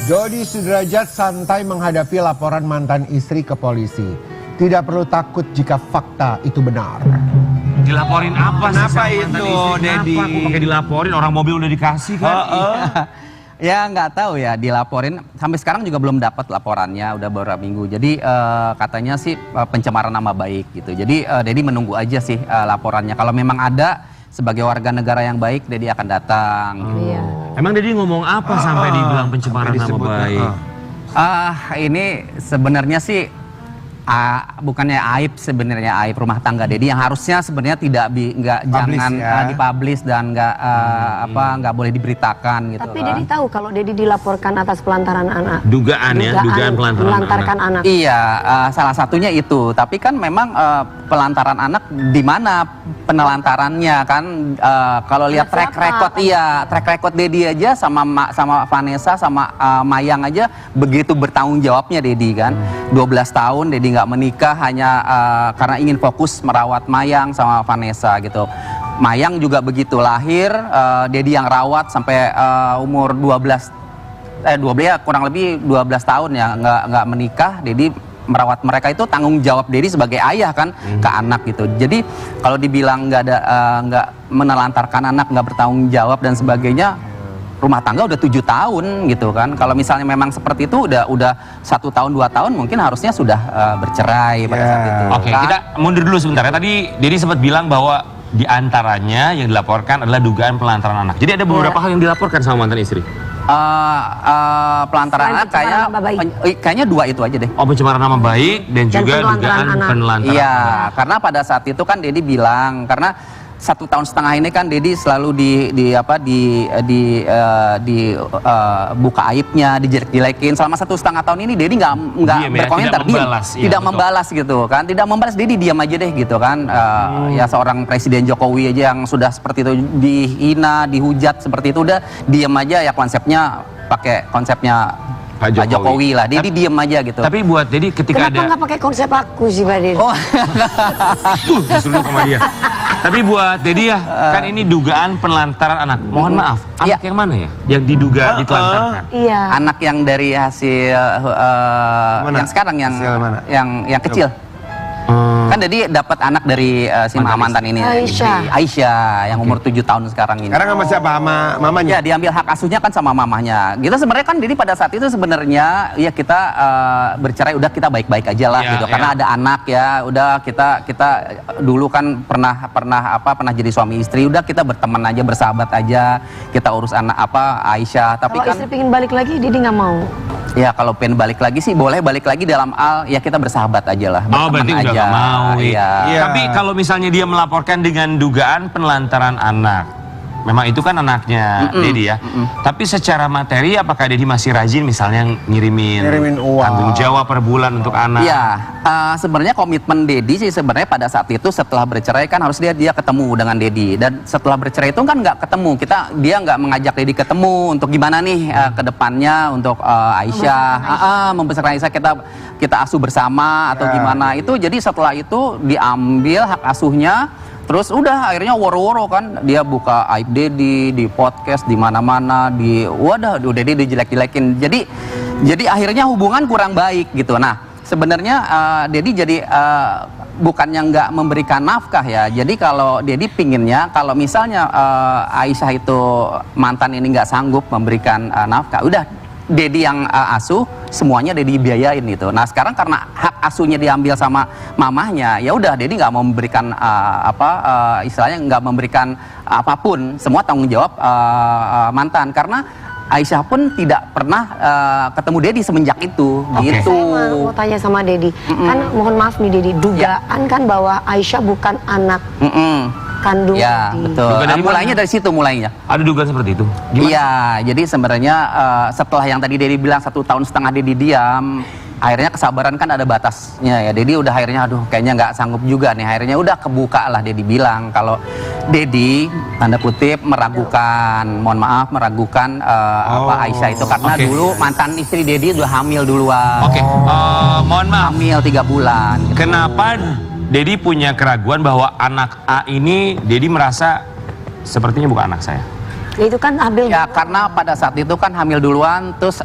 Dodi Sudrajat santai menghadapi laporan mantan istri ke polisi. Tidak perlu takut jika fakta itu benar. Dilaporin apa sih Kenapa sama mantan itu, istri? Dedi? Kenapa aku pakai dilaporin? Orang mobil udah dikasih kan? Ya nggak tahu ya, dilaporin sampai sekarang juga belum dapat laporannya, udah beberapa minggu. Jadi katanya sih pencemaran nama baik gitu. Jadi Dedi menunggu aja sih laporannya. Kalau memang ada sebagai warga negara yang baik, Dedi akan datang. Iya. Emang Dedi ngomong apa sampai dibilang pencemaran nama baik? Ini sebenarnya sih bukannya aib, sebenarnya aib rumah tangga Dedi yang harusnya sebenarnya tidak jangan dipublish dan nggak boleh diberitakan gitu. Tapi Dedi tahu kalau Dedi dilaporkan atas pelantaran anak. Dugaan pelantaran anak. Iya, salah satunya itu. Tapi kan memang pelantaran anak di mana penelantarannya kan? Kalau lihat track record Dedi aja sama Vanessa sama Mayang aja begitu bertanggung jawabnya Dedi kan. 12 tahun Dedi nggak menikah hanya karena ingin fokus merawat Mayang sama Vanessa gitu. Mayang juga begitu lahir, Dedi yang rawat sampai umur 12 ya kurang lebih 12 tahun ya nggak menikah. Dedi merawat mereka, itu tanggung jawab Dedi sebagai ayah kan ke anak gitu. Jadi kalau dibilang nggak menelantarkan anak, nggak bertanggung jawab dan sebagainya, rumah tangga udah 7 tahun gitu kan. Kalau misalnya memang seperti itu udah 1 tahun 2 tahun mungkin harusnya sudah bercerai pada saat itu. Oke, kita mundur dulu sebentar ya. Tadi Dedi sempat bilang bahwa diantaranya yang dilaporkan adalah dugaan pelantaran anak. Jadi ada beberapa hal yang dilaporkan sama mantan istri. Pelantaran anak kayaknya 2 itu aja deh. Oh, pencemaran nama baik dan juga dugaan penelantaran. Iya, karena pada saat itu kan Dedi bilang karena 1,5 tahun ini kan Dedi selalu buka aibnya, dijelek-jelekin. Selama 1,5 tahun ini Dedi nggak berkomentar, tidak membalas gitu kan, tidak membalas. Dedi diam aja deh gitu kan. Ya seorang Presiden Jokowi aja yang sudah seperti itu dihina, dihujat seperti itu udah diam aja ya, konsepnya pakai konsepnya Pak Jokowi lah. Dedi diem aja gitu. Tapi buat Dedi ketika Kenapa nggak pakai konsep aku sih Pak Dedi? Oh, disuruh sama dia. Tapi buat Dedi ya, kan ini dugaan penelantaran anak. Mohon maaf, anak yang mana ya? Yang diduga ditelantarkan? Iya. Anak yang dari hasil yang sekarang yang kecil. Kan Dedi dapat anak dari si mantan ini, Aisyah yang umur 7 tahun sekarang ini. Sekarang sama siapa? Sama mamanya? Ya, diambil hak asuhnya kan sama mamahnya. Kita sebenarnya kan Dedi pada saat itu sebenarnya ya kita bercerai udah kita baik-baik aja lah gitu. Karena ada anak ya, udah kita dulu kan pernah jadi suami istri, udah kita berteman aja, bersahabat aja. Kita urus anak Aisyah, tapi kalau kan istri pengen balik lagi Dedi nggak mau. Ya kalau pengen balik lagi sih boleh balik lagi dalam ya kita bersahabat aja lah, berteman berarti aja. Udah gak mau. Iya. Tapi kalau misalnya dia melaporkan dengan dugaan penelantaran anak, memang itu kan anaknya Dedi ya. Tapi secara materi apakah Dedi masih rajin misalnya ngirimin uang, tanggung jawab per bulan untuk anak? Iya, sebenarnya komitmen Dedi sih sebenarnya pada saat itu setelah bercerai kan harus dia ketemu dengan Dedi, dan setelah bercerai itu kan nggak ketemu, dia nggak mengajak Dedi ketemu untuk gimana nih ke depannya untuk Aisyah, membesarkan Aisyah kita asuh bersama atau gimana itu. Jadi setelah itu diambil hak asuhnya. Terus udah akhirnya woro-woro kan dia buka aib Dedi di podcast di mana-mana, udah Dedi dijelek-jelekin. Jadi akhirnya hubungan kurang baik gitu. Nah, sebenarnya Dedi jadi bukannya nggak memberikan nafkah ya. Jadi kalau Dedi pinginnya kalau misalnya Aisyah itu mantan ini nggak sanggup memberikan nafkah, udah Dedi yang asuh, semuanya Dedi biayain gitu. Nah sekarang karena hak asuhnya diambil sama mamahnya, ya udah Dedi nggak mau memberikan istilahnya nggak memberikan apapun, semua tanggung jawab mantan. Karena Aisyah pun tidak pernah ketemu Dedi semenjak itu. Gitu. Saya mau tanya sama Dedi, kan mohon maaf nih Dedi, dugaan kan bahwa Aisyah bukan anak kandung ya, Dedi. Betul. Mulainya dari situ mulainya. Ada dugaan seperti itu? Iya, jadi sebenarnya setelah yang tadi Dedi bilang 1,5 tahun Dedi diam, akhirnya kesabaran kan ada batasnya ya. Dedi udah akhirnya aduh kayaknya nggak sanggup juga nih. Akhirnya udah kebuka lah Dedi bilang kalau Dedi tanda kutip meragukan, meragukan Aisyah itu karena dulu mantan istri Dedi udah hamil duluan. Mohon maaf. Hamil 3 bulan. Gitu. Kenapa Dedi punya keraguan bahwa anak A ini Dedi merasa sepertinya bukan anak saya? Itu kan hamil Ya duluan. karena pada saat itu kan hamil duluan, terus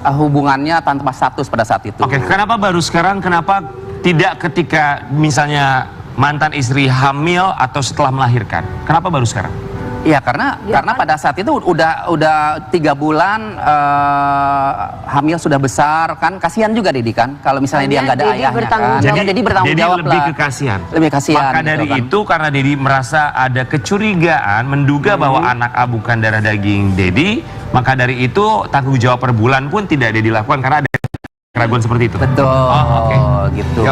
hubungannya tanpa status pada saat itu. Oke, kenapa baru sekarang? Kenapa tidak ketika misalnya mantan istri hamil atau setelah melahirkan? Kenapa baru sekarang? Iya karena pada saat itu udah 3 bulan hamil sudah besar kan, kasihan juga Dedi kan kalau misalnya dia Hanya nggak ada Dedi ayahnya bertanggung kan. jawab. Jadi bertanggung Dedi jawab lebih lah. ke kasihan. Lebih kasihan. Maka gitu dari kan. itu karena Dedi merasa ada kecurigaan, menduga bahwa anak A bukan darah daging Dedi, maka dari itu tanggung jawab per bulan pun tidak Dedi lakukan karena ada keraguan seperti itu. Betul. Oh, oke. Gitu.